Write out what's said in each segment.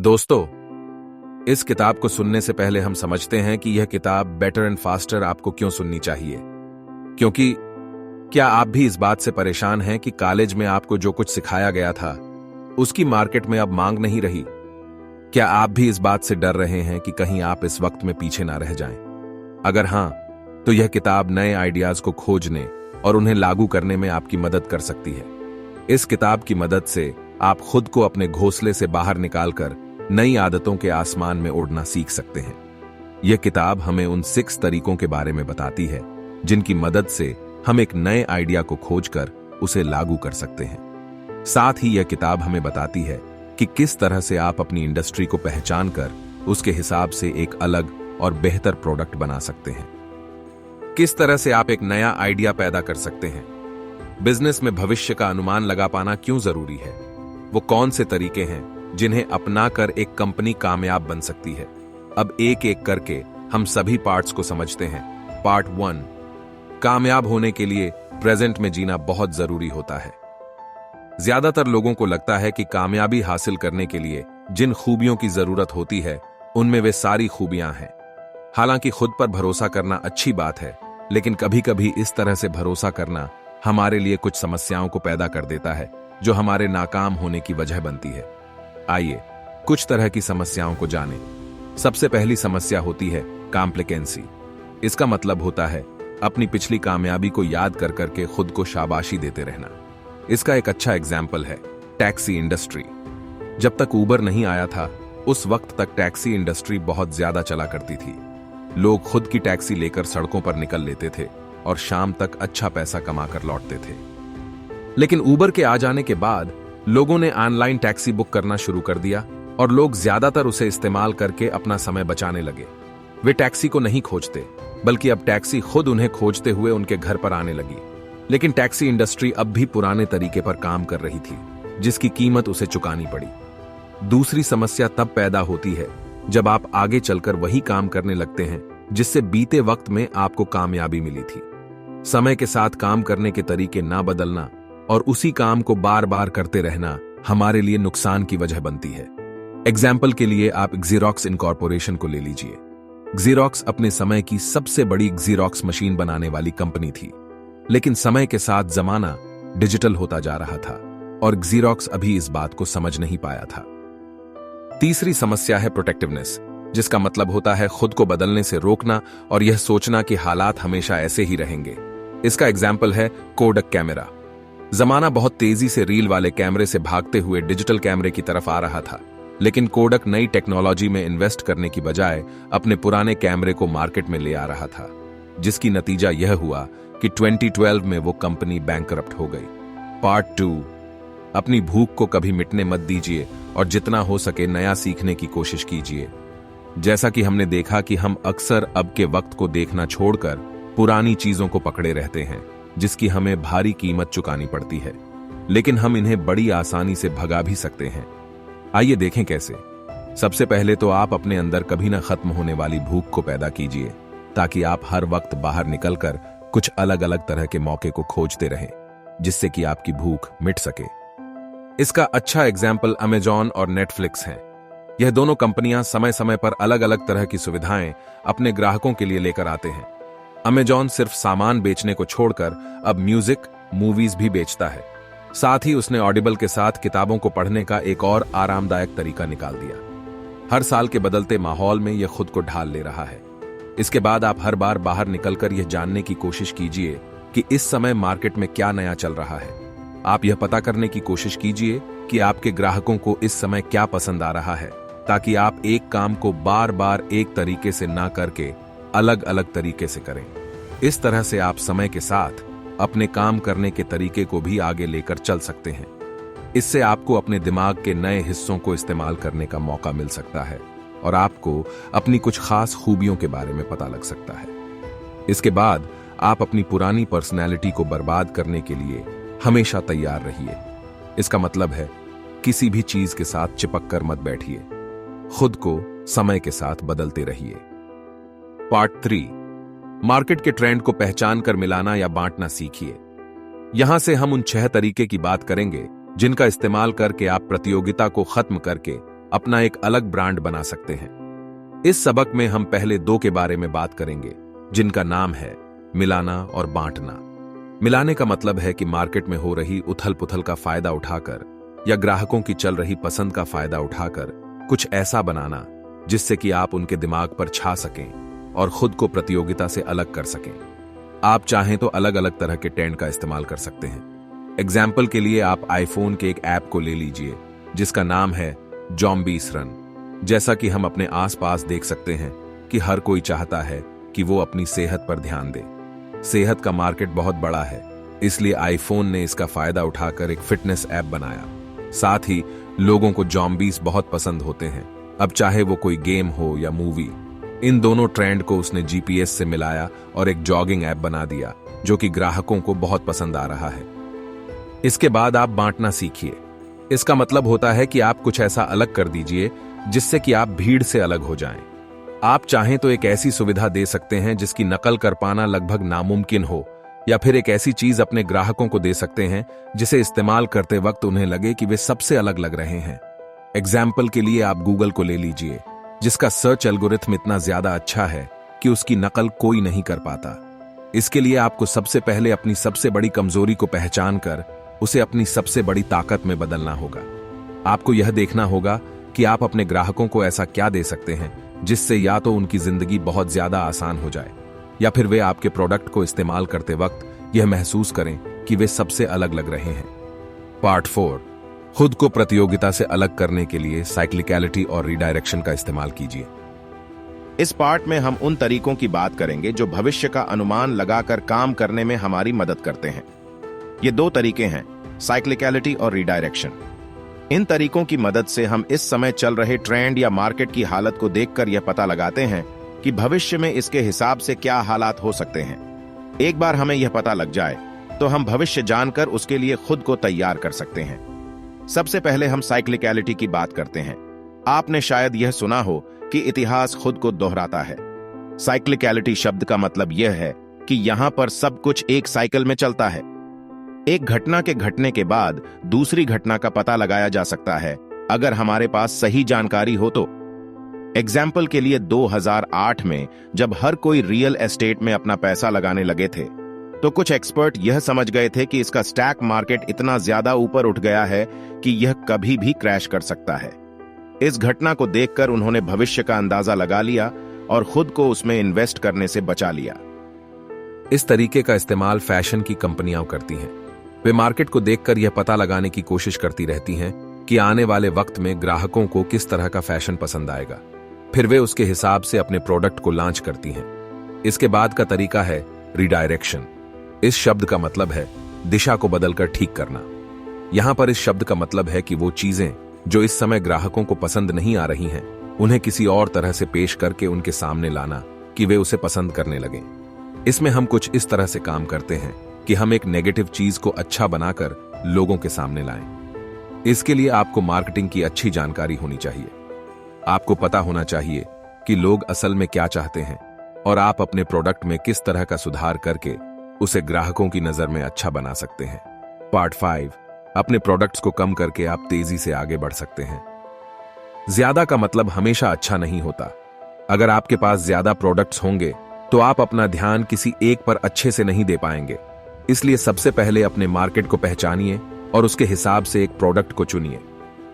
दोस्तों, इस किताब को सुनने से पहले हम समझते हैं कि यह किताब बेटर एंड फास्टर आपको क्यों सुननी चाहिए। क्योंकि क्या आप भी इस बात से परेशान हैं कि कॉलेज में आपको जो कुछ सिखाया गया था उसकी मार्केट में अब मांग नहीं रही? क्या आप भी इस बात से डर रहे हैं कि कहीं आप इस वक्त में पीछे ना रह जाएं? अगर हां, तो यह किताब नए आइडियाज को खोजने और उन्हें लागू करने में आपकी मदद कर सकती है। इस किताब की मदद से आप खुद को अपने घोंसले से बाहर निकालकर नई आदतों के आसमान में उड़ना सीख सकते हैं। यह किताब हमें उन 6 तरीकों के बारे में बताती है जिनकी मदद से हम एक नए आइडिया को खोजकर उसे लागू कर सकते हैं। साथ ही यह किताब हमें बताती है कि किस तरह से आप अपनी इंडस्ट्री को पहचान कर उसके हिसाब से एक अलग और बेहतर प्रोडक्ट बना सकते हैं। किस तरह से आप एक नया आइडिया पैदा कर सकते हैं। बिजनेस में भविष्य का अनुमान लगा पाना क्यों जरूरी है? वो कौन से तरीके हैं जिन्हें अपनाकर एक कंपनी कामयाब बन सकती है? अब एक एक करके हम सभी पार्ट्स को समझते हैं। पार्ट 1, कामयाब होने के लिए प्रेजेंट में जीना बहुत जरूरी होता है। ज्यादातर लोगों को लगता है कि कामयाबी हासिल करने के लिए जिन खूबियों की जरूरत होती है उनमें वे सारी खूबियां हैं। हालांकि खुद पर भरोसा करना अच्छी बात है, लेकिन कभी कभी इस तरह से भरोसा करना हमारे लिए कुछ समस्याओं को पैदा कर देता है जो हमारे नाकाम होने की वजह बनती है। आइए कुछ तरह की समस्याओं को जानें। सबसे पहली समस्या होती है कॉम्प्लिकेंसी। इसका मतलब होता है अपनी पिछली कामयाबी को याद कर करके खुद को शाबाशी देते रहना। इसका एक अच्छा एग्जाम्पल है टैक्सी इंडस्ट्री। जब तक ऊबर नहीं आया था उस वक्त तक टैक्सी इंडस्ट्री बहुत ज्यादा चला करती थी। लोग खुद की टैक्सी लेकर सड़कों पर निकल लेते थे और शाम तक अच्छा पैसा कमाकर लौटते थे। लेकिन ऊबर के आ जाने के बाद लोगों ने ऑनलाइन टैक्सी बुक करना शुरू कर दिया और लोग ज्यादातर उसे इस्तेमाल करके अपना समय बचाने लगे। वे टैक्सी को नहीं खोजते, बल्कि अब टैक्सी खुद उन्हें खोजते हुए उनके घर पर आने लगी। लेकिन टैक्सी इंडस्ट्री अब भी पुराने तरीके पर काम कर रही थी, जिसकी कीमत उसे चुकानी पड़ी। दूसरी समस्या तब पैदा होती है जब आप आगे चलकर वही काम करने लगते हैं जिससे बीते वक्त में आपको कामयाबी मिली थी। समय के साथ काम करने के तरीके ना बदलना और उसी काम को बार बार करते रहना हमारे लिए नुकसान की वजह बनती है। एग्जाम्पल के लिए आप ज़ेरॉक्स इनकॉर्पोरेशन को ले लीजिए। ज़ेरॉक्स अपने समय की सबसे बड़ी ज़ेरॉक्स मशीन बनाने वाली कंपनी थी, लेकिन समय के साथ जमाना डिजिटल होता जा रहा था और ज़ेरॉक्स अभी इस बात को समझ नहीं पाया था। तीसरी समस्या है प्रोटेक्टिवनेस, जिसका मतलब होता है खुद को बदलने से रोकना और यह सोचना कि हालात हमेशा ऐसे ही रहेंगे। इसका एग्जाम्पल है कोडक कैमरा। जमाना बहुत तेजी से रील वाले कैमरे से भागते हुए डिजिटल कैमरे की तरफ आ रहा था, लेकिन कोडक नई टेक्नोलॉजी में इन्वेस्ट करने की बजाय अपने पुराने कैमरे को मार्केट में ले आ रहा था, जिसकी नतीजा यह हुआ कि 2012 में वो कंपनी बैंकरप्ट हो गई। पार्ट 2, अपनी भूख को कभी मिटने मत दीजिए और जितना हो सके नया सीखने की कोशिश कीजिए। जैसा कि हमने देखा कि हम अक्सर अब के वक्त को देखना छोड़कर पुरानी चीजों को पकड़े रहते हैं, जिसकी हमें भारी कीमत चुकानी पड़ती है, लेकिन हम इन्हें बड़ी आसानी से भगा भी सकते हैं। आइए देखें कैसे। सबसे पहले तो आप अपने अंदर कभी ना खत्म होने वाली भूख को पैदा कीजिए, ताकि आप हर वक्त बाहर निकलकर कुछ अलग अलग तरह के मौके को खोजते रहें, जिससे कि आपकी भूख मिट सके। इसका अच्छा एग्जाम्पल अमेजॉन और नेटफ्लिक्स हैं। यह दोनों कंपनियां समय समय पर अलग अलग तरह की सुविधाएं अपने ग्राहकों के लिए लेकर आते हैं। अमेजॉन सिर्फ सामान बेचने को छोड़कर अब म्यूजिक, मूवीज भी बेचता है। साथ ही उसने ऑडिबल के साथ किताबों को पढ़ने का एक और आरामदायक तरीका निकाल दिया। हर साल के बदलते माहौल में यह खुद को ढाल ले रहा है। इसके बाद आप हर बार बाहर निकलकर यह जानने की कोशिश कीजिए कि इस समय मार्केट में क्या नया चल रहा है। आप यह पता करने की कोशिश कीजिए कि आपके ग्राहकों को इस समय क्या पसंद आ रहा है, ताकि आप एक काम को बार बार एक तरीके से ना करके अलग अलग तरीके से करें। इस तरह से आप समय के साथ अपने काम करने के तरीके को भी आगे लेकर चल सकते हैं। इससे आपको अपने दिमाग के नए हिस्सों को इस्तेमाल करने का मौका मिल सकता है और आपको अपनी कुछ खास खूबियों के बारे में पता लग सकता है। इसके बाद आप अपनी पुरानी पर्सनैलिटी को बर्बाद करने के लिए हमेशा तैयार रहिए। इसका मतलब है किसी भी चीज के साथ चिपक कर मत बैठिए, खुद को समय के साथ बदलते रहिए। पार्ट 3, मार्केट के ट्रेंड को पहचान कर मिलाना या बांटना सीखिए। यहां से हम उन 6 तरीके की बात करेंगे जिनका इस्तेमाल करके आप प्रतियोगिता को खत्म करके अपना एक अलग ब्रांड बना सकते हैं। इस सबक में हम पहले दो के बारे में बात करेंगे, जिनका नाम है मिलाना और बांटना। मिलाने का मतलब है कि मार्केट में हो रही उथल पुथल का फायदा उठाकर या ग्राहकों की चल रही पसंद का फायदा उठाकर कुछ ऐसा बनाना जिससे कि आप उनके दिमाग पर छा सकें और खुद को प्रतियोगिता से अलग कर सकें। आप चाहें तो अलग अलग तरह के ट्रेंड का इस्तेमाल कर सकते हैं। एग्जाम्पल के लिए आप आईफोन के एक ऐप को ले लीजिए जिसका नाम है ज़ॉम्बीज़ रन। जैसा कि हम अपने आसपास देख सकते हैं कि हर कोई चाहता है कि वो अपनी सेहत पर ध्यान दे। सेहत का मार्केट बहुत बड़ा है, इसलिए आईफोन ने इसका फायदा उठाकर एक फिटनेस ऐप बनाया। साथ ही लोगों को ज़ॉम्बीज़ बहुत पसंद होते हैं, अब चाहे वो कोई गेम हो या मूवी। इन दोनों ट्रेंड को उसने जीपीएस से मिलाया और एक जॉगिंग ऐप बना दिया जो कि ग्राहकों को बहुत पसंद आ रहा है। इसके बाद आप बांटना सीखिए। इसका मतलब होता है कि आप कुछ ऐसा अलग कर दीजिए जिससे कि आप भीड़ से अलग हो जाएं। आप चाहें तो एक ऐसी सुविधा दे सकते हैं जिसकी नकल कर पाना लगभग नामुमकिन हो, या फिर एक ऐसी चीज अपने ग्राहकों को दे सकते हैं जिसे इस्तेमाल करते वक्त उन्हें लगे कि वे सबसे अलग लग रहे हैं। एग्जाम्पल के लिए आप गूगल को ले लीजिए, जिसका सर्च एल्गोरिथम इतना ज्यादा अच्छा है कि उसकी नकल कोई नहीं कर पाता। इसके लिए आपको सबसे पहले अपनी सबसे बड़ी कमजोरी को पहचान कर उसे अपनी सबसे बड़ी ताकत में बदलना होगा। आपको यह देखना होगा कि आप अपने ग्राहकों को ऐसा क्या दे सकते हैं जिससे या तो उनकी जिंदगी बहुत ज्यादा आसान हो जाए, या फिर वे आपके प्रोडक्ट को इस्तेमाल करते वक्त यह महसूस करें कि वे सबसे अलग लग रहे हैं। पार्ट 4, खुद को प्रतियोगिता से अलग करने के लिए साइक्लिकलिटी और रीडायरेक्शन का इस्तेमाल कीजिए। इस पार्ट में हम उन तरीकों की बात करेंगे जो भविष्य का अनुमान लगाकर काम करने में हमारी मदद करते हैं। ये दो तरीके हैं, साइक्लिकलिटी और रीडायरेक्शन। इन तरीकों की मदद से हम इस समय चल रहे ट्रेंड या मार्केट की हालत को देखकर यह पता लगाते हैं कि भविष्य में इसके हिसाब से क्या हालात हो सकते हैं। एक बार हमें यह पता लग जाए तो हम भविष्य जानकर उसके लिए खुद को तैयार कर सकते हैं। सबसे पहले हम साइक्लिकलिटी की बात करते हैं। आपने शायद यह सुना हो कि इतिहास खुद को दोहराता है। साइक्लिकलिटी शब्द का मतलब यह है कि यहां पर सब कुछ एक साइकिल में चलता है। एक घटना के घटने के बाद दूसरी घटना का पता लगाया जा सकता है अगर हमारे पास सही जानकारी हो तो। एग्जाम्पल के लिए 2008 में जब हर कोई रियल एस्टेट में अपना पैसा लगाने लगे थे तो कुछ एक्सपर्ट यह समझ गए थे कि इसका स्टॉक मार्केट इतना ज्यादा ऊपर उठ गया है कि यह कभी भी क्रैश कर सकता है। इस घटना को देखकर उन्होंने भविष्य का अंदाजा लगा लिया और खुद को उसमें इन्वेस्ट करने से बचा लिया। इस तरीके का इस्तेमाल फैशन की कंपनियां करती हैं। वे मार्केट को देखकर यह पता लगाने की कोशिश करती रहती हैं कि आने वाले वक्त में ग्राहकों को किस तरह का फैशन पसंद आएगा, फिर वे उसके हिसाब से अपने प्रोडक्ट को लॉन्च करती हैं। इसके बाद का तरीका है रीडायरेक्शन। इस शब्द का मतलब है दिशा को बदलकर ठीक करना। यहां पर इस शब्द का मतलब है कि वो चीजें जो इस समय ग्राहकों को पसंद नहीं आ रही हैं, उन्हें किसी और तरह से पेश करके उनके सामने लाना कि वे उसे पसंद करने लगें। इसमें हम कुछ इस तरह से काम करते हैं कि हम एक नेगेटिव चीज को अच्छा बनाकर लोगों के सामने लाएं। इसके लिए आपको मार्केटिंग की अच्छी जानकारी होनी चाहिए। आपको पता होना चाहिए कि लोग असल में क्या चाहते हैं और आप अपने प्रोडक्ट में किस तरह का सुधार करके उसे ग्राहकों की नजर में अच्छा बना सकते हैं। पार्ट 5, अपने प्रोडक्ट्स को कम करके आप तेजी से आगे बढ़ सकते हैं। ज्यादा का मतलब हमेशा अच्छा नहीं होता। अगर आपके पास ज्यादा प्रोडक्ट्स होंगे तो आप अपना ध्यान किसी एक पर अच्छे से नहीं दे पाएंगे। इसलिए सबसे पहले अपने मार्केट को पहचानिए और उसके हिसाब से एक प्रोडक्ट को चुनिए।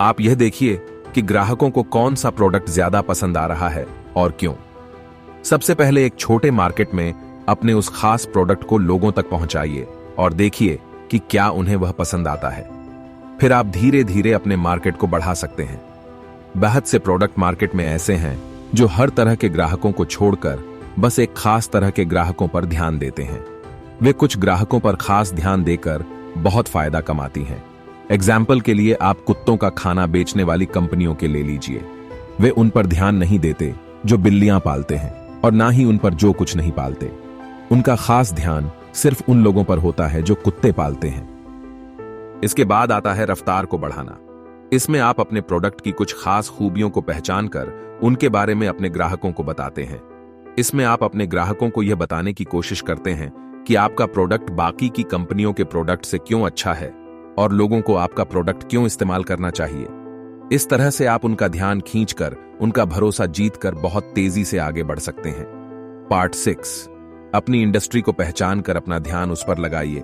आप यह देखिए कि ग्राहकों को कौन सा प्रोडक्ट ज्यादा पसंद आ रहा है और क्यों। सबसे पहले एक छोटे मार्केट में अपने उस खास प्रोडक्ट को लोगों तक पहुंचाइए और देखिए कि क्या उन्हें वह पसंद आता है। फिर आप धीरे धीरे अपने मार्केट को बढ़ा सकते हैं। बहुत से प्रोडक्ट मार्केट में ऐसे हैं जो हर तरह के ग्राहकों को छोड़कर बस एक खास तरह के ग्राहकों पर ध्यान देते हैं। वे कुछ ग्राहकों पर खास ध्यान देकर बहुत फायदा कमाती हैं। एग्जाम्पल के लिए आप कुत्तों का खाना बेचने वाली कंपनियों के ले लीजिए। वे उन पर ध्यान नहीं देते जो बिल्लियां पालते हैं और ना ही उन पर जो कुछ नहीं पालते। उनका खास ध्यान सिर्फ उन लोगों पर होता है जो कुत्ते पालते हैं। इसके बाद आता है रफ्तार को बढ़ाना। इसमें आप अपने प्रोडक्ट की कुछ खास खूबियों को पहचान कर उनके बारे में अपने ग्राहकों को बताते हैं। इसमें आप अपने ग्राहकों को यह बताने की कोशिश करते हैं कि आपका प्रोडक्ट बाकी की कंपनियों के प्रोडक्ट से क्यों अच्छा है और लोगों को आपका प्रोडक्ट क्यों इस्तेमाल करना चाहिए। इस तरह से आप उनका ध्यान खींचकर, उनका भरोसा जीतकर बहुत तेजी से आगे बढ़ सकते हैं। पार्ट 6, अपनी इंडस्ट्री को पहचान कर अपना ध्यान उस पर लगाइए।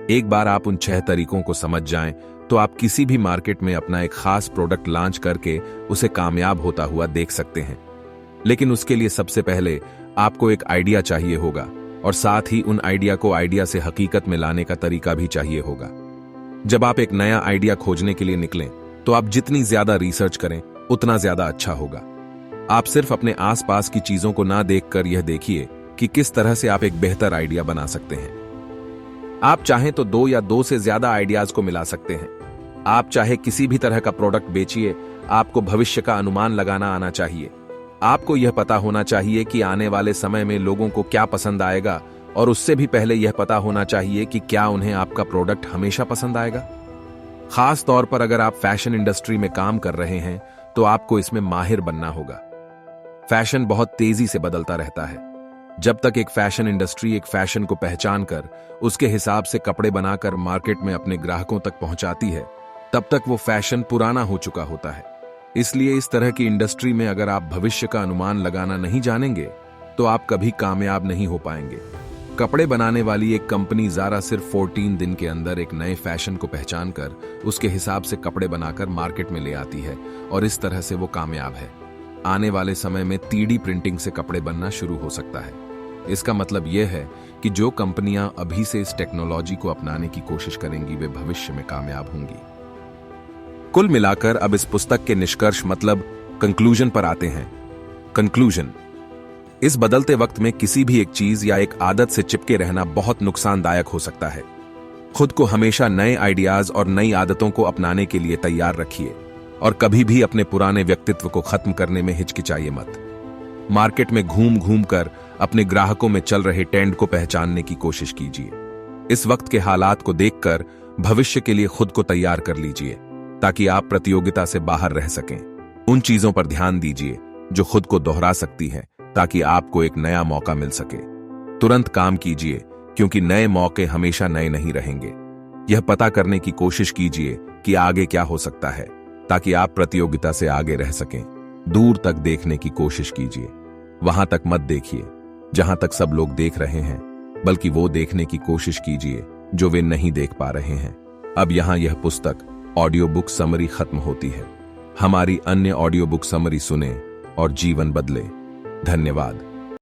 एक बार आप उन 6 तरीकों को समझ जाएं, तो आप किसी भी मार्केट में अपना एक खास प्रोडक्ट लॉन्च करके उसे कामयाब होता हुआ देख सकते हैं। लेकिन उसके लिए सबसे पहले आपको एक आइडिया चाहिए होगा, और साथ ही उन आइडिया को आइडिया से हकीकत में लाने का तरीका भी चाहिए होगा। जब आप एक नया आइडिया खोजने के लिए निकलें, तो आप जितनी ज्यादा रिसर्च करें, उतना ज्यादा अच्छा होगा। आप सिर्फ अपने आसपास की चीजों को ना देखकर यह देखिए कि किस तरह से आप एक बेहतर आइडिया बना सकते हैं। आप चाहें तो 2 या 2 से ज्यादा आइडियाज को मिला सकते हैं। आप चाहे किसी भी तरह का प्रोडक्ट बेचिए, आपको भविष्य का अनुमान लगाना आना चाहिए। आपको यह पता होना चाहिए कि आने वाले समय में लोगों को क्या पसंद आएगा, और उससे भी पहले यह पता होना चाहिए कि क्या उन्हें आपका प्रोडक्ट हमेशा पसंद आएगा। खास तौर पर अगर आप फैशन इंडस्ट्री में काम कर रहे हैं, तो आपको इसमें माहिर बनना होगा। फैशन बहुत तेजी से बदलता रहता है। जब तक एक फैशन इंडस्ट्री एक फैशन को पहचान कर उसके हिसाब से कपड़े बनाकर मार्केट में अपने ग्राहकों तक पहुंचाती है, तब तक वो फैशन पुराना हो चुका होता है। इसलिए इस तरह की इंडस्ट्री में अगर आप भविष्य का अनुमान लगाना नहीं जानेंगे, तो आप कभी कामयाब नहीं हो पाएंगे। कपड़े बनाने वाली एक कंपनी ज़ारा सिर्फ 14 दिन के अंदर एक नए फैशन को पहचान कर उसके हिसाब से कपड़े बनाकर मार्केट में ले आती है, और इस तरह से वो कामयाब है। आने वाले समय में 3D प्रिंटिंग से कपड़े बनना शुरू हो सकता है। इसका मतलब यह है कि जो कंपनियां अभी से इस टेक्नोलॉजी को अपनाने की कोशिश करेंगी, वे भविष्य में कामयाब होंगी। कुल मिलाकर अब इस पुस्तक के निष्कर्ष मतलब कंक्लूजन पर आते हैं। कंक्लूजन: इस बदलते वक्त में किसी भी एक चीज या एक आदत से चिपके रहना बहुत नुकसानदायक हो सकता है। खुद को हमेशा नए आइडियाज और नई आदतों को अपनाने के लिए तैयार रखिए, और कभी भी अपने पुराने व्यक्तित्व को खत्म करने में हिचकिचाइए मत। मार्केट में घूम घूम कर अपने ग्राहकों में चल रहे ट्रेंड को पहचानने की कोशिश कीजिए। इस वक्त के हालात को देखकर भविष्य के लिए खुद को तैयार कर लीजिए, ताकि आप प्रतियोगिता से बाहर रह सकें। उन चीजों पर ध्यान दीजिए जो खुद को दोहरा सकती हैं, ताकि आपको एक नया मौका मिल सके। तुरंत काम कीजिए, क्योंकि नए मौके हमेशा नए नहीं रहेंगे। यह पता करने की कोशिश कीजिए कि आगे क्या हो सकता है, ताकि आप प्रतियोगिता से आगे रह सकें। दूर तक देखने की कोशिश कीजिए, वहां तक मत देखिए जहां तक सब लोग देख रहे हैं, बल्कि वो देखने की कोशिश कीजिए जो वे नहीं देख पा रहे हैं। अब यहां यह पुस्तक ऑडियो बुक समरी खत्म होती है। हमारी अन्य ऑडियो बुक समरी सुने और जीवन बदले। धन्यवाद।